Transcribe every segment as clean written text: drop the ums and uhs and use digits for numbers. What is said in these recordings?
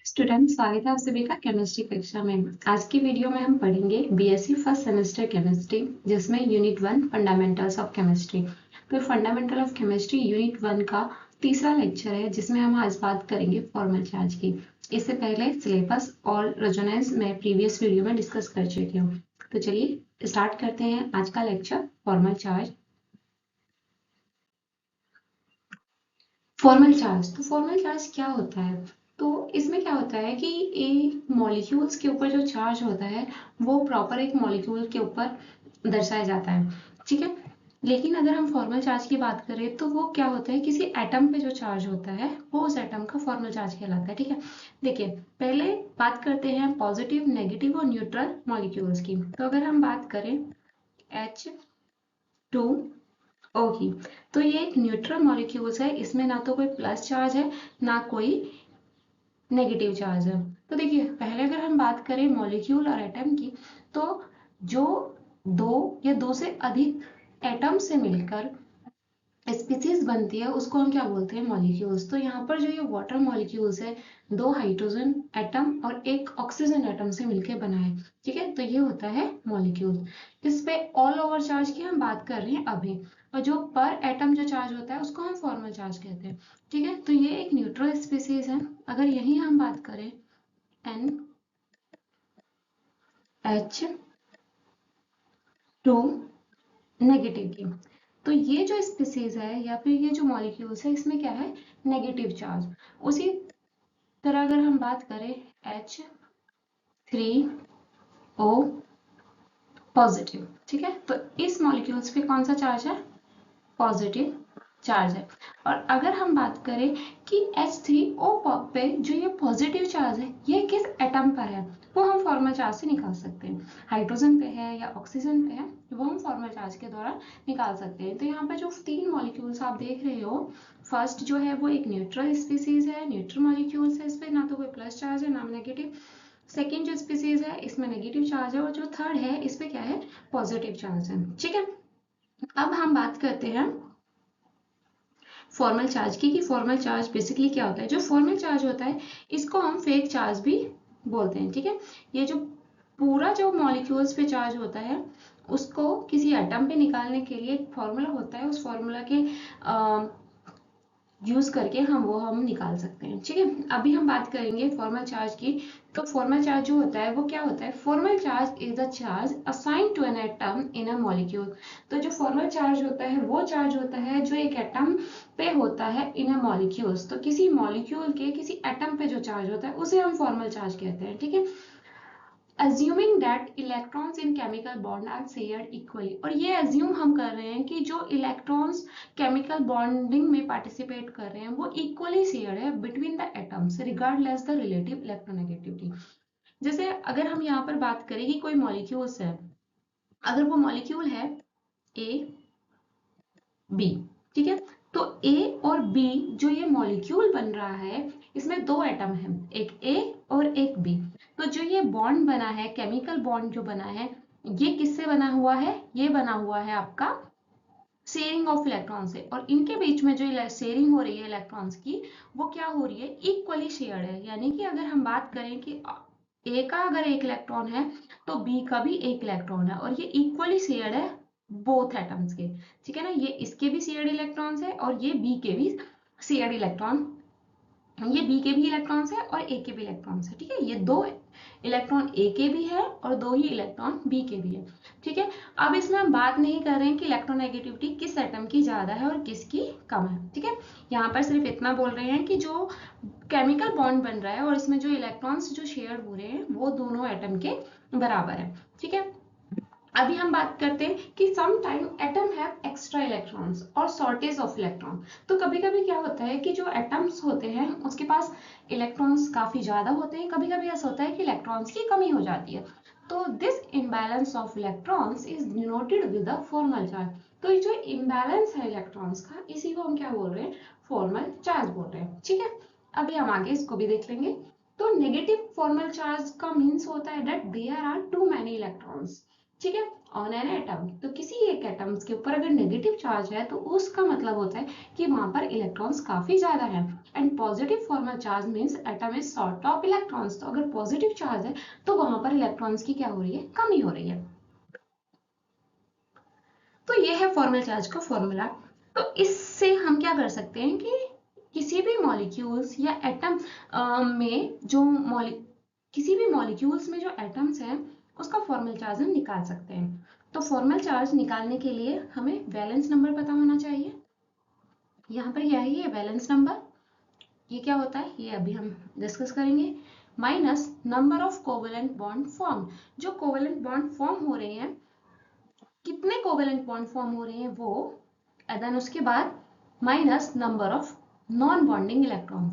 Student, स्वागत है आप सभी का केमिस्ट्री कक्षा में। आज की वीडियो में हम पढ़ेंगे बीएससी फर्स्ट सेमेस्टर केमिस्ट्री, जिसमें यूनिट 1 फंडामेंटल्स ऑफ केमिस्ट्री। तो फंडामेंटल ऑफ केमिस्ट्री यूनिट 1 का तीसरा लेक्चर है, जिसमें हम आज बात करेंगे फॉर्मल चार्ज की। इससे पहले सिलेबस और रेजोनेंस मैं प्रीवियस वीडियो में डिस्कस कर चुकी हूँ। तो चलिए स्टार्ट करते हैं आज का lecture, formal charge. Formal charge, तो फॉर्मल चार्ज क्या होता है? तो इसमें क्या होता है कि एक मॉलिक्यूल्स के ऊपर जो चार्ज होता है वो प्रॉपर एक मॉलिक्यूल के ऊपर दर्शाया जाता है, ठीक है। लेकिन अगर हम फॉर्मल चार्ज की बात करें तो वो क्या होता है, किसी एटम पे जो चार्ज होता है वो उस एटम का फॉर्मल चार्ज कहलाता है, ठीक है। देखिए, पहले बात करते हैं पॉजिटिव, नेगेटिव और न्यूट्रल मॉलिक्यूल्स की। तो अगर हम बात करें H2O की, तो ये एक न्यूट्रल मॉलिक्यूल्स है। इसमें ना तो कोई प्लस चार्ज है, ना कोई नेगेटिव चार्ज है। तो देखिए, पहले अगर हम बात करें मॉलिक्यूल और एटम की, तो जो दो या दो से अधिक एटम से मिलकर स्पीसीज बनती है उसको हम क्या बोलते हैं, मॉलिक्यूल्स। तो यहाँ पर जो ये वाटर मॉलिक्यूल्स है, दो हाइड्रोजन एटम और एक ऑक्सीजन एटम से मिलकर बना है, ठीक है। तो ये होता है मॉलिक्यूल। इस पे ऑल ओवर चार्ज की हम बात कर रहे हैं अभी, और जो पर एटम जो चार्ज होता है उसको हम फॉर्मल चार्ज कहते हैं, ठीक है। तो ये एक न्यूट्रल स्पीसीज है। अगर यही हम बात करें NH2 नेगेटिव की, तो ये जो स्पीसीज है या फिर ये जो मॉलिक्यूल्स है, इसमें क्या है, नेगेटिव चार्ज। उसी तरह अगर हम बात करें H3O पॉजिटिव, ठीक है, तो इस मॉलिक्यूल्स पे कौन सा चार्ज है, पॉजिटिव चार्ज है। और अगर हम बात करें कि H3O पे जो ये पॉजिटिव चार्ज है ये किस एटम पर है, वो हम फॉर्मल चार्ज से निकाल सकते हैं। हाइड्रोजन पे है या ऑक्सीजन पे है, वो हम फॉर्मल चार्ज के द्वारा निकाल सकते हैं। तो यहाँ पे जो तीन मॉलिक्यूल्स आप देख रहे हो, फर्स्ट जो है वो एक न्यूट्रल स्पीसीज है, न्यूट्रल मॉलिक्यूल्स है, इस पे ना तो कोई प्लस चार्ज है ना नेगेटिव। सेकेंड जो स्पीसीज है इसमें नेगेटिव चार्ज है, और जो थर्ड है इस पे क्या है, पॉजिटिव चार्ज है, ठीक है। अब हम बात करते हैं फॉर्मल चार्ज की, कि फॉर्मल चार्ज बेसिकली क्या होता है। जो फॉर्मल चार्ज होता है इसको हम फेक चार्ज भी बोलते हैं, ठीक है। ये जो पूरा जो मॉलिक्यूल्स पे चार्ज होता है उसको किसी एटम पे निकालने के लिए एक फॉर्मूला होता है, उस फॉर्मूला के यूज करके हम निकाल सकते हैं, ठीक है। अभी हम बात करेंगे फॉर्मल चार्ज की। तो फॉर्मल चार्ज जो होता है वो क्या होता है, formal charge is the charge assigned to an atom in a molecule. तो जो फॉर्मल चार्ज होता है वो चार्ज होता है जो एक एटम पे होता है इन अ मॉलिक्यूल्स। तो किसी मॉलिक्यूल के किसी एटम पे जो चार्ज होता है उसे हम फॉर्मल चार्ज कहते हैं, ठीक है। assuming that electrons in chemical bond are shared equally, और ये assume हम कर रहे हैं कि जो electrons chemical bonding में participate कर रहे हैं वो equally shared है between the atoms regardless the relative electronegativity। जैसे अगर हम यहाँ पर बात करें कि कोई मॉलिक्यूल्स है, अगर वो मॉलिक्यूल है A B, ठीक है, तो A और B जो ये मॉलिक्यूल बन रहा है इसमें दो एटम है, एक A और एक B। तो जो ये बॉन्ड बना है, केमिकल बॉन्ड जो बना है, ये किससे बना हुआ है, ये बना हुआ है आपका शेयरिंग ऑफ इलेक्ट्रॉन से। और इनके बीच में जो शेयरिंग हो रही है इलेक्ट्रॉन्स की, वो क्या हो रही है, इक्वली शेयर्ड है। यानी कि अगर हम बात करें कि ए का अगर एक इलेक्ट्रॉन है तो बी का भी एक इलेक्ट्रॉन है, और ये इक्वली शेयर्ड है बोथ एटम्स के, ठीक है ना। ये इसके भी शेयर्ड इलेक्ट्रॉन्स है और ये बी के भी शेयर्ड इलेक्ट्रॉन, ये बी के भी इलेक्ट्रॉन्स है और ए के भी इलेक्ट्रॉन्स है, ठीक है। ये दो इलेक्ट्रॉन ए के भी है और दो ही इलेक्ट्रॉन बी के भी है, ठीक है। अब इसमें हम बात नहीं कर रहे हैं कि इलेक्ट्रोनेगेटिविटी किस एटम की ज्यादा है और किसकी कम है, ठीक है। यहाँ पर सिर्फ इतना बोल रहे हैं कि जो केमिकल बॉन्ड बन रहा है और इसमें जो इलेक्ट्रॉन्स जो शेयर हो रहे हैं वो दोनों एटम के बराबर है, ठीक है। अभी हम बात करते हैं कि some time atom have extra electrons और शॉर्टेज ऑफ इलेक्ट्रॉन। तो कभी कभी क्या होता है कि जो एटम्स होते हैं उसके पास इलेक्ट्रॉन्स काफी ज्यादा होते हैं, कभी कभी ऐसा होता है कि इलेक्ट्रॉन्स की कमी हो जाती है। तो this imbalance of electrons is denoted with a formal charge. तो ये जो इम्बैलेंस है इलेक्ट्रॉन्स का, इसी को हम क्या बोल रहे हैं, फॉर्मल चार्ज बोल रहे हैं, ठीक है। अभी हम आगे इसको भी देख लेंगे। तो नेगेटिव फॉर्मल चार्ज का मीन्स होता है that there are too many electrons, ठीक है। ऑन एन एटम, तो किसी एक एटम्स के ऊपर अगर नेगेटिव चार्ज है तो उसका मतलब होता है कि वहां पर इलेक्ट्रॉन्स काफी ज्यादा है। And positive formal charge means atom is short of electrons, तो अगर पॉजिटिव चार्ज है तो वहां पर इलेक्ट्रॉन्स की क्या हो रही है, कमी हो रही है। तो ये है फॉर्मल चार्ज का फॉर्मूला। तो इससे हम क्या कर सकते हैं कि किसी भी मॉलिक्यूल्स या एटम में जो किसी भी मॉलिक्यूल्स में जो एटम्स हैं उसका फॉर्मल चार्ज हम निकाल सकते हैं। तो फॉर्मल चार्ज निकालने के लिए हमें वैलेंस नंबर पता होना चाहिए। यहाँ पर क्या है, ये वैलेंस नंबर, ये क्या होता है ये अभी हम डिस्कस करेंगे। Minus number of covalent bond form, जो कोवेलेंट बॉन्ड फॉर्म हो रहे हैं, कितने कोवेलेंट बॉन्ड फॉर्म हो रहे हैं वो, देन उसके बाद minus number of non bonding electron.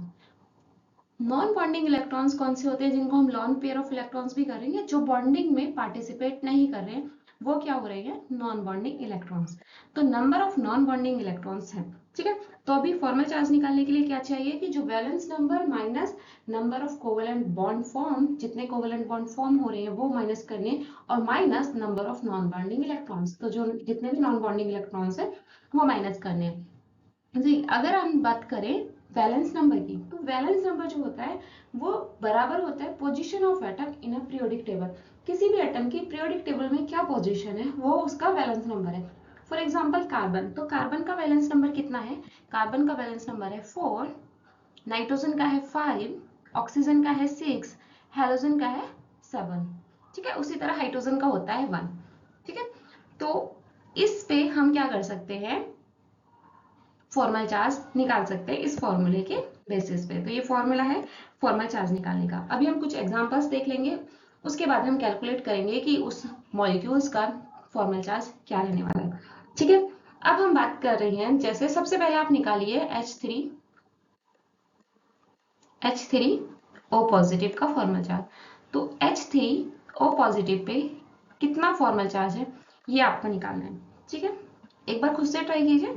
Non bonding electrons कौन से होते हैं, जिनको हम लॉन पेयर ऑफ इलेक्ट्रॉन्स भी करेंगे, जो बॉन्डिंग में पार्टिसिपेट नहीं कर रहे हैं वो क्या हो रहे हैं, नॉन बॉन्डिंग इलेक्ट्रॉन्स। तो number of non bonding electrons है, ठीक है। तो अभी फॉर्मल चार्ज निकालने के लिए क्या चाहिए कि जो valence number minus number of covalent bond form, जितने कोवेलेंट बॉन्ड फॉर्म हो रहे हैं वो माइनस करने, और minus number of non bonding electrons, तो जो जितने भी नॉन बॉन्डिंग इलेक्ट्रॉन्स है वो माइनस करने जी। अगर हम बात करें वैलेंस नंबर की, तो वैलेंस नंबर जो होता है वो बराबर होता है position of atom in a periodic table. किसी भी एटम की पीरियोडिक टेबल में क्या पोजीशन है वो उसका वैलेंस नंबर है। फॉर एग्जांपल कार्बन, तो कार्बन का वैलेंस नंबर कितना है, कार्बन का वैलेंस नंबर है 4, नाइट्रोजन का है 5, ऑक्सीजन का है 6, हेलोजन का है 7, ठीक है। उसी तरह हाइड्रोजन का होता है 1, ठीक है। तो इस पे हम क्या कर सकते हैं, फॉर्मल चार्ज निकाल सकते हैं इस फॉर्मूले के बेसिस पे। तो ये फॉर्मूला है फॉर्मल चार्ज निकालने का। अभी हम कुछ एग्जांपल्स देख लेंगे, उसके बाद हम कैलकुलेट करेंगे कि उस मॉलिक्यूल्स का फॉर्मल चार्ज क्या रहने वाला है, ठीक है। अब हम बात कर रहे हैं, जैसे सबसे पहले आप निकालिए H3O पॉजिटिव का फॉर्मल चार्ज। तो H3O पॉजिटिव पे कितना फॉर्मल चार्ज है ये आपको निकालना है, ठीक है। एक बार खुद से ट्राई कीजिए,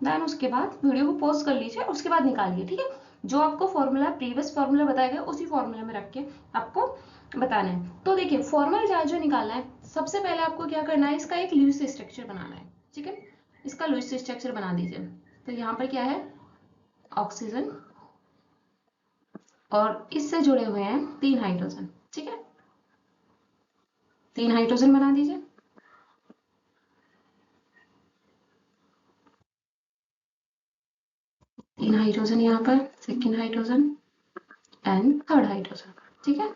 देन उसके बाद वीडियो को पॉज कर लीजिए, उसके बाद निकालिए, ठीक है। जो आपको फॉर्मूला प्रीवियस फॉर्मूला बताया गया उसी फॉर्मूले में रख के आपको बताना है। तो देखिए फॉर्मल चार्ज जो निकालना है, सबसे पहले आपको क्या करना है, इसका एक लुईस स्ट्रक्चर बनाना है, ठीक है। इसका लुईस स्ट्रक्चर बना दीजिए। तो यहाँ पर क्या है, ऑक्सीजन, और इससे जुड़े हुए हैं 3 हाइड्रोजन, ठीक है। 3 हाइड्रोजन बना दीजिए। तीन हाइड्रोजन यहाँ पर, second hydrogen and third hydrogen, ठीक है।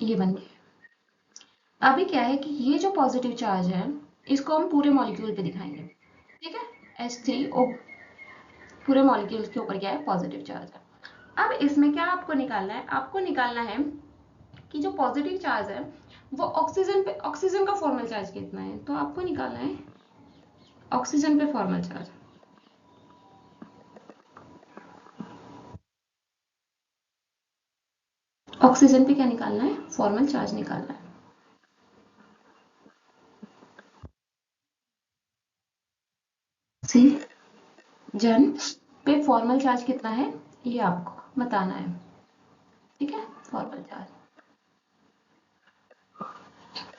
ये बन गया। अभी क्या है कि ये जो पॉजिटिव चार्ज है इसको हम पूरे मॉलिक्यूल पे दिखाएंगे, ठीक है। H3O पूरे मॉलिक्यूल के ऊपर क्या है, पॉजिटिव चार्ज है। अब इसमें क्या आपको निकालना है, आपको निकालना है कि जो पॉजिटिव चार्ज है वो ऑक्सीजन पे, ऑक्सीजन का फॉर्मल चार्ज कितना है, तो आपको निकालना है ऑक्सीजन पे फॉर्मल चार्ज। ऑक्सीजन पे क्या निकालना है, फॉर्मल चार्ज निकालना है। ऑक्सीजन पे फॉर्मल चार्ज कितना है ये आपको बताना है, ठीक है। फॉर्मल चार्ज,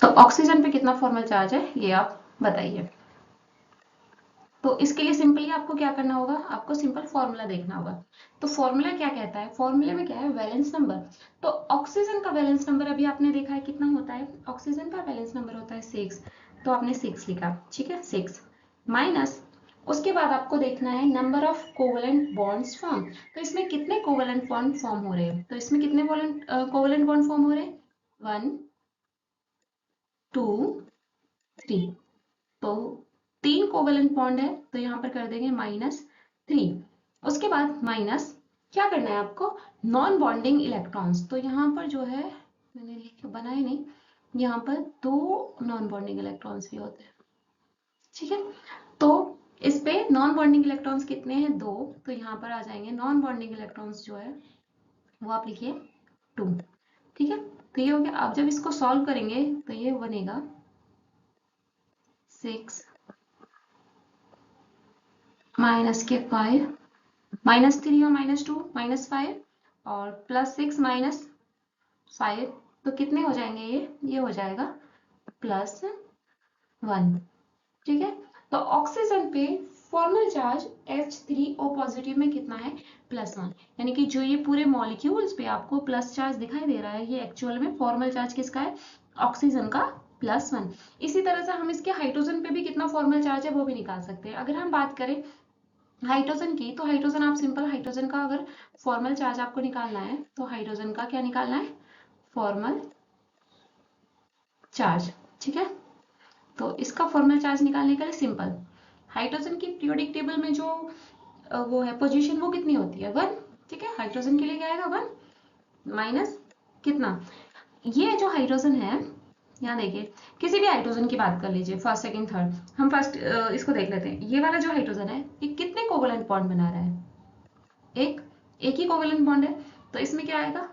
तो ऑक्सीजन पे कितना फॉर्मल चार्ज है ये आप बताइए। तो इसके लिए सिंपली आपको क्या करना होगा, आपको सिंपल फॉर्मूला देखना होगा। तो फॉर्मूला क्या कहता है, फॉर्मूले में क्या है, वैलेंस नंबर। तो ऑक्सीजन का वैलेंस नंबर अभी आपने देखा है कितना होता है, ऑक्सीजन का वैलेंस नंबर होता है 6, तो आपने 6 लिखा, ठीक है। 6 माइनस, उसके बाद आपको देखना है number of covalent bonds form. तो इसमें कितने कोवेलेंट बॉन्ड फॉर्म हो रहे हैं, तो इसमें कितने कोवेलेंट बॉन्ड फॉर्म हो रहे हैं, 1 2 3। तो 3 कोवेलेंट बॉन्ड है, तो यहाँ पर कर देंगे -3। उसके बाद माइनस क्या करना है आपको, नॉन बॉन्डिंग इलेक्ट्रॉन्स। तो यहाँ पर जो है, मैंने लिख बनाए नहीं, यहाँ पर 2 नॉन बॉन्डिंग इलेक्ट्रॉन्स भी होते हैं, ठीक है। तो इस पे नॉन बॉन्डिंग इलेक्ट्रॉन्स कितने हैं, 2, तो यहाँ पर आ जाएंगे नॉन बॉन्डिंग इलेक्ट्रॉन्स जो है वो आप लिखिए 2, ठीक है। तो ये हो गया। आप जब इसको सॉल्व करेंगे तो ये बनेगा 6 माइनस के 5, -3 और -2 -5, और +6 -5, तो कितने हो जाएंगे ये हो जाएगा +9, 1। ठीक है, तो ऑक्सीजन पे फॉर्मल चार्ज H3O पॉजिटिव में कितना है, +1। यानी कि जो ये पूरे मॉलिक्यूल्स पे आपको प्लस चार्ज दिखाई दे रहा है, ये एक्चुअल में फॉर्मल चार्ज किसका है, ऑक्सीजन का, +1। इसी तरह से हम इसके हाइड्रोजन पे भी कितना फॉर्मल चार्ज है वो भी निकाल सकते हैं। अगर हम बात करें हाइड्रोजन की, तो हाइड्रोजन आप सिंपल हाइड्रोजन का अगर फॉर्मल चार्ज आपको निकालना है तो हाइड्रोजन का क्या निकालना है, फॉर्मल चार्ज। ठीक है, तो इसका फॉर्मल चार्ज निकालने के लिए सिंपल, हाइड्रोजन की पीरियोडिक टेबल में जो वो है पोजीशन, वो कितनी होती है, 1। ठीक है, हाइड्रोजन के लिए क्या आएगा, 1 माइनस कितना, ये जो हाइड्रोजन है, यहाँ देखिए किसी भी हाइड्रोजन की बात कर लीजिए, फर्स्ट सेकंड थर्ड, हम फर्स्ट इसको देख लेते हैं। ये वाला जो हाइड्रोजन है, ये कितने कोवलेंट बॉन्ड बना रहा है, एक एक ही कोवलेंट बॉन्ड है, तो इसमें क्या आएगा,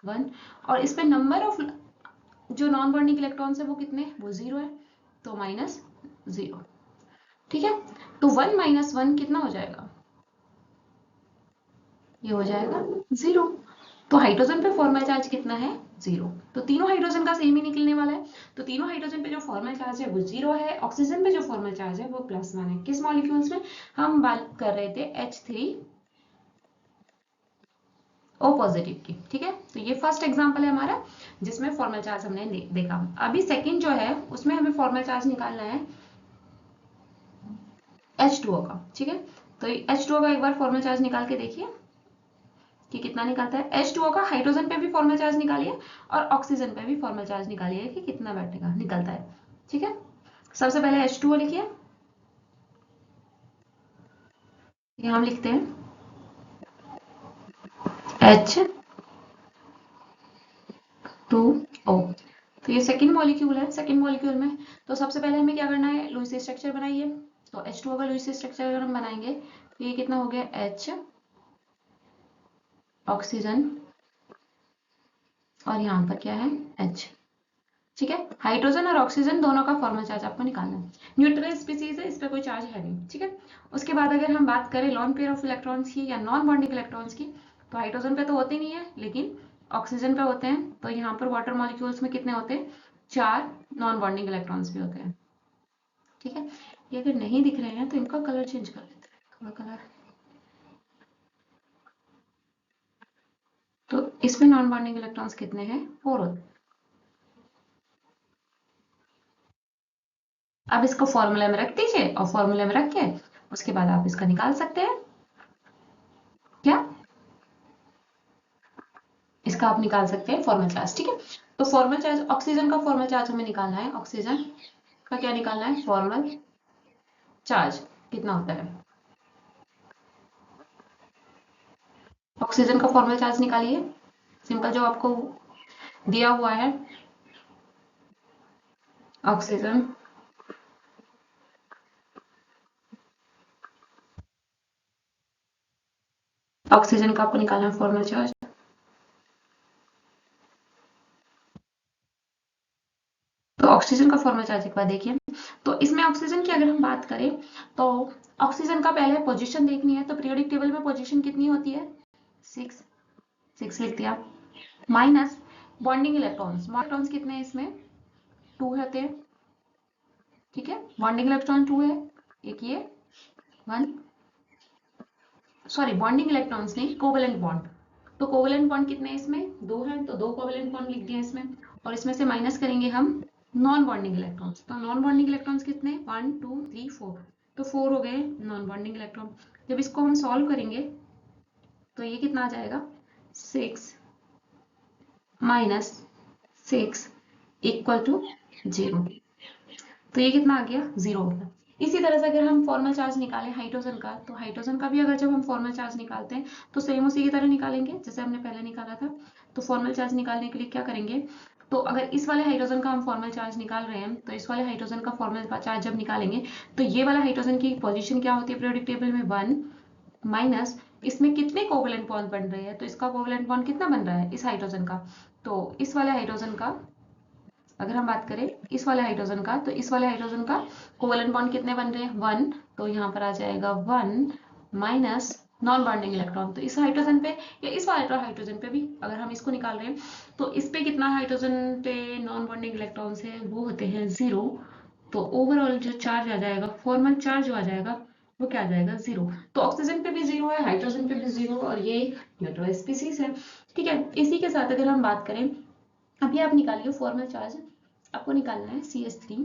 1। और इसमें नंबर ऑफ जो नॉन बॉन्डिंग इलेक्ट्रॉन्स है वो कितने, वो 0 है, तो -0। ठीक है, तो 1 - 1 कितना हो जाएगा, ये हो जाएगा 0। तो हाइड्रोजन पे फॉर्मल चार्ज कितना है, 0। तो तीनों हाइड्रोजन का सेम ही निकलने वाला है। तो तीनों हाइड्रोजन पे जो फॉर्मल चार्ज है वो 0 है, ऑक्सीजन पे जो फॉर्मल चार्ज है वो +1 है। किस मॉलिक्यूल्स में, हम बात कर रहे थे H3O पॉजिटिव की। ठीक है, तो ये फर्स्ट एग्जांपल है हमारा जिसमें फॉर्मल चार्ज हमने देखा। अभी सेकंड जो है उसमें हमें फॉर्मल चार्ज निकालना है H2O का। ठीक है, तो H2O का एक बार फॉर्मल चार्ज निकाल के देखिए कि कितना निकलता है। H2O का हाइड्रोजन पे भी फॉर्मल चार्ज निकालिए और ऑक्सीजन पे भी फॉर्मल चार्ज निकालिए कि कितना बैठेगा, निकलता है। ठीक है, सबसे पहले H2O लिखिए, ये हम लिखते हैं H2O। तो ये सेकंड मॉलिक्यूल है, सेकंड मॉलिक्यूल में तो सबसे पहले हमें क्या करना है, लुईस स्ट्रक्चर बनाइए। तो H2O का लुईस स्ट्रक्चर अगर हम बनाएंगे तो ये कितना हो गया, H ऑक्सीजन और यहाँ पर क्या है, H। ठीक है, हाइड्रोजन और ऑक्सीजन दोनों का फॉर्मल चार्ज आपको निकालना है। न्यूट्रल स्पीसीज है, इस पर कोई चार्ज है नहीं। ठीक है, उसके बाद अगर हम बात करें लॉन पेयर ऑफ इलेक्ट्रॉन्स की या नॉन बॉन्डिंग इलेक्ट्रॉन्स की, तो हाइड्रोजन पे तो होते नहीं है लेकिन ऑक्सीजन पे होते हैं। तो यहाँ पर वाटर मॉलिक्यूल्स में कितने होते हैं, 4 नॉन बॉन्डिंग इलेक्ट्रॉन्स भी होते हैं। ठीक है, ये अगर नहीं दिख रहे हैं तो इनका कलर चेंज कर लेते हैं, थोड़ा कलर। तो इसमें नॉन बॉन्डिंग इलेक्ट्रॉन्स कितने हैं, 4 होते हैं। अब इसको फॉर्मूला में रख दीजिए और फॉर्मूला में रख के उसके बाद आप इसका निकाल सकते हैं। क्या, इसका आप निकाल सकते हैं फॉर्मल चार्ज। ठीक है, तो फॉर्मल चार्ज, ऑक्सीजन का फॉर्मल चार्ज हमें निकालना है। ऑक्सीजन का क्या निकालना है, फॉर्मल चार्ज कितना होता है, ऑक्सीजन का फॉर्मल चार्ज निकालिए, सिंपल जो आपको दिया हुआ है। ऑक्सीजन ऑक्सीजन का आपको निकालना है फॉर्मल चार्ज। तो ऑक्सीजन का फॉर्मल चार्ज एक बार देखिए। तो इसमें ऑक्सीजन की अगर हम बात करें तो ऑक्सीजन का पहले पोजीशन देखनी है, तो पीरियोडिक टेबल में पोजीशन कितनी होती है, 6 लिख दिया, माइनस बॉन्डिंग इलेक्ट्रॉन्स, इलेक्ट्रॉन्स कितने हैं इसमें, 2 होते हैं। ठीक है, बॉन्डिंग इलेक्ट्रॉन 2 है, एक ये 1, सॉरी बॉन्डिंग इलेक्ट्रॉन्स नहीं, कोवेलेंट बॉन्ड। तो कोवेलेंट बॉन्ड कितने हैं इसमें, 2 है, तो 2 कोवेलेंट बॉन्ड लिख दिया इसमें। और इसमें से माइनस करेंगे हम नॉन बॉन्डिंग इलेक्ट्रॉन्स। तो नॉन बॉन्डिंग इलेक्ट्रॉन्स कितने, 1 2 3 4, तो 4 हो गए नॉन बॉन्डिंग इलेक्ट्रॉन। जब इसको हम सॉल्व करेंगे तो ये कितना आ जाएगा, 6 -6 = 0। तो ये कितना आ गया, 0 हो गया। इसी तरह से अगर हम फॉर्मल चार्ज निकालें हाइड्रोजन का, तो हाइड्रोजन का भी अगर जब हम फॉर्मल चार्ज निकालते हैं तो सेम उसी की तरह निकालेंगे जैसे हमने पहले निकाला था। तो फॉर्मल चार्ज निकालने के लिए क्या करेंगे, तो अगर इस वाले हाइड्रोजन का हम फॉर्मल चार्ज निकाल रहे हैं तो इस वाले हाइड्रोजन का फॉर्मल चार्ज जब निकालेंगे तो ये वाला हाइड्रोजन की पोजीशन क्या होती है पीरियोडिक टेबल में, 1 माइनस इसमें कितने कोवेलेंट बॉन्ड बन रहे हैं, तो इसका कोवेलेंट बॉन्ड कितना बन रहा है इस हाइड्रोजन का, तो इस वाले हाइड्रोजन का अगर हम बात करें इस वाले हाइड्रोजन का, तो इस वाले हाइड्रोजन का कोवेलेंट बॉन्ड कितने बन रहे हैं, 1। तो यहाँ पर आ जाएगा 1 माइनस नॉन बॉन्डिंग इलेक्ट्रॉन। तो इस हाइड्रोजन पे या इस वाले हाइड्रोजन पे भी अगर हम इसको निकाल रहे हैं तो इस पे कितना हाइड्रोजन पे नॉन बॉन्डिंग इलेक्ट्रॉन्स है, वो होते हैं 0। तो ओवरऑल जो चार्ज आ जाएगा, फॉर्मल चार्ज जो आ जाएगा वो क्या आ जाएगा, 0। तो ऑक्सीजन पे भी 0 है, हाइड्रोजन पे भी 0, और ये न्यूट्रल स्पीसीज है। ठीक है, इसी के साथ अगर हम बात करें, अभी आप निकालिए फॉर्मल चार्ज। आपको निकालना है CH3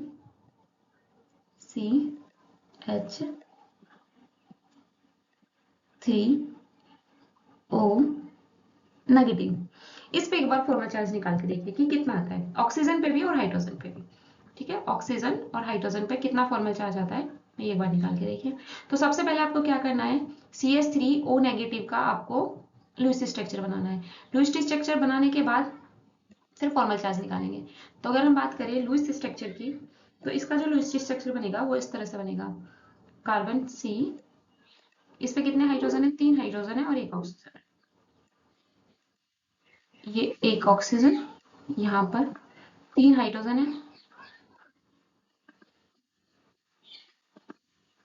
CH3O नेगेटिव। इस पे एक बार फॉर्मल चार्ज निकाल के देखिए कि कितना आता है, ऑक्सीजन पे भी और हाइड्रोजन पे भी। ठीक है, ऑक्सीजन और हाइड्रोजन पे कितना फॉर्मल चार्ज आता है, ये एक बार निकाल के देखिए। तो सबसे पहले आपको क्या करना है, CH3O नेगेटिव का आपको लुईस स्ट्रक्चर बनाना है। लुईस स्ट्रक्चर बनाने के बाद फिर फॉर्मल चार्ज निकालेंगे। तो अगर हम बात करें लुईस स्ट्रक्चर की, तो इसका जो लुईस स्ट्रक्चर बनेगा वो इस तरह से बनेगा, कार्बन C, इस पे कितने हाइड्रोजन है, 3 हाइड्रोजन है और 1 ऑक्सीजन है। ये 1 ऑक्सीजन, यहाँ पर 3 हाइड्रोजन है,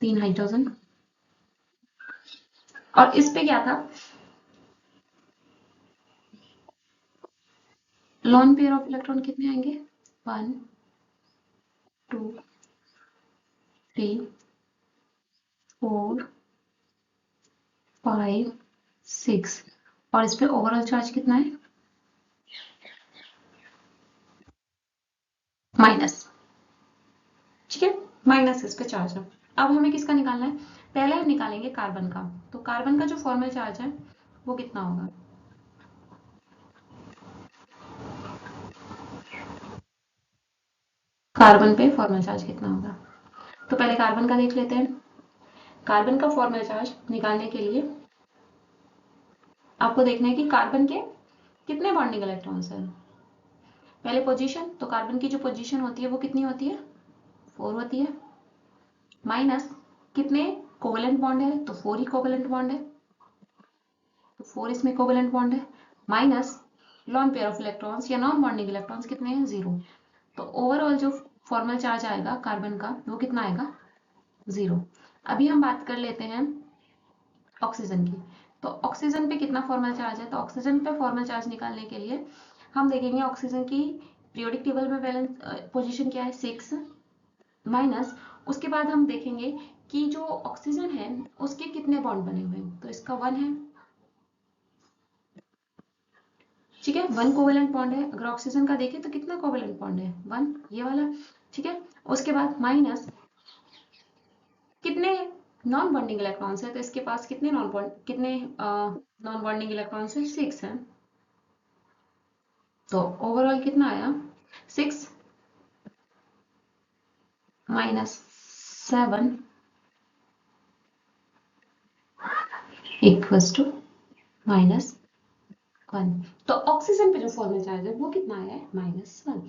3 हाइड्रोजन, और इस पे क्या था, लोन पेयर ऑफ इलेक्ट्रॉन कितने आएंगे, 1 2 3 4 5 6, और इस पे ओवरऑल चार्ज कितना है, माइनस। ठीक है, माइनस इस पे चार्ज है। अब हमें किसका निकालना है, पहले हम निकालेंगे कार्बन का। तो कार्बन का जो फॉर्मल चार्ज है वो कितना होगा, कार्बन पे फॉर्मल चार्ज कितना होगा। तो पहले कार्बन का देख लेते हैं। कार्बन का फॉर्मल चार्ज निकालने के लिए आपको देखना है कि कार्बन के कितने बॉन्डिंग इलेक्ट्रॉन्स हैं। पहले पोजीशन, तो कार्बन की जो पोजीशन होती है वो कितनी होती है, 4 होती है, माइनस कितने कोवेलेंट बॉन्ड है, तो 4 ही कोवेलेंट बॉन्ड है, तो 4 इसमें कोवेलेंट बॉन्ड है, minus lone pair of electrons या नॉन बॉन्डिंग इलेक्ट्रॉन्स कितने हैं, 0। तो ओवरऑल जो फॉर्मल चार्ज आएगा कार्बन का वो कितना आएगा, 0। अभी हम बात कर लेते हैं ऑक्सीजन की। तो ऑक्सीजन पे कितना फॉर्मल चार्ज है, तो ऑक्सीजन पे फॉर्मल चार्ज निकालने के लिए हम देखेंगे ऑक्सीजन की पीरियोडिक टेबल में वैलेंस पोजीशन क्या है, 6, माइनस उसके बाद हम देखेंगे कि जो ऑक्सीजन है उसके कितने बॉन्ड बने हुए हैं, तो इसका 1 है। ठीक है, 1 कोवेलेंट बॉन्ड है। अगर ऑक्सीजन का देखें तो कितना कोवेलेंट बॉन्ड है, 1, ये वाला। ठीक है, उसके बाद माइनस कितने नॉन बॉन्डिंग इलेक्ट्रॉन्स है, तो इसके पास कितने नॉन बॉन्डिंग इलेक्ट्रॉन्स है, 6 है। तो ओवरऑल कितना आया, 6 माइनस 7 इक्वल्स टू -1। तो ऑक्सीजन पे जो फॉर्मल चार्ज है वो कितना आया है, -1।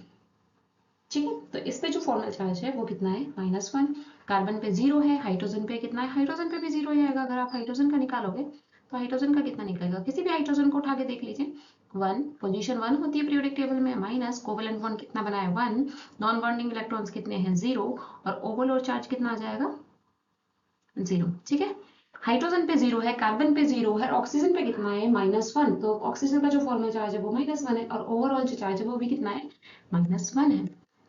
ठीक है, तो इस पे जो फॉर्मल चार्ज है वो कितना है, -1। कार्बन पे 0 है, हाइड्रोजन पे कितना है, हाइड्रोजन पे भी 0 ही आएगा। अगर आप हाइड्रोजन का निकालोगे तो हाइड्रोजन का कितना निकलेगा, किसी भी हाइड्रोजन को उठा के देख लीजिए, 1, पोजीशन 1 होती है पीरियोडिक टेबल में, माइनस कोवेलेंट बॉन्ड कितना बना है, 1, नॉन बॉन्डिंग इलेक्ट्रॉन्स कितने हैं, 0, और ओवरऑल चार्ज कितना आ जाएगा, 0। ठीक है, हाइड्रोजन पे 0 है, कार्बन पे 0 है, ऑक्सीजन पे कितना है, -1। तो ऑक्सीजन का जो फॉर्मल चार्ज है वो -1 है, और ओवरऑल जो चार्ज है वो भी कितना है, -1 है।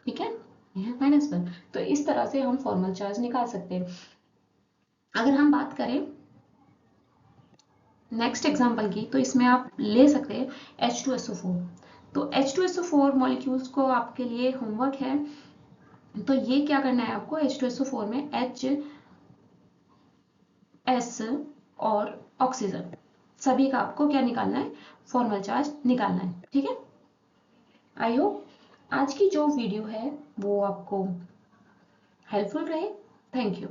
ठीक है, ये है -1। तो इस तरह से हम फॉर्मल चार्ज निकाल सकते हैं। अगर हम बात करें नेक्स्ट एग्जांपल की, तो इसमें आप ले सकते हैं H2SO4। तो H2SO4 मॉलिक्यूल्स को आपके लिए होमवर्क है। तो ये क्या करना है आपको, H2SO4 में HS और ऑक्सीजन सभी का आपको क्या निकालना है, फॉर्मल चार्ज निकालना है। ठीक है, आई होप आज की जो वीडियो है वो आपको हेल्पफुल रहे। Thank you.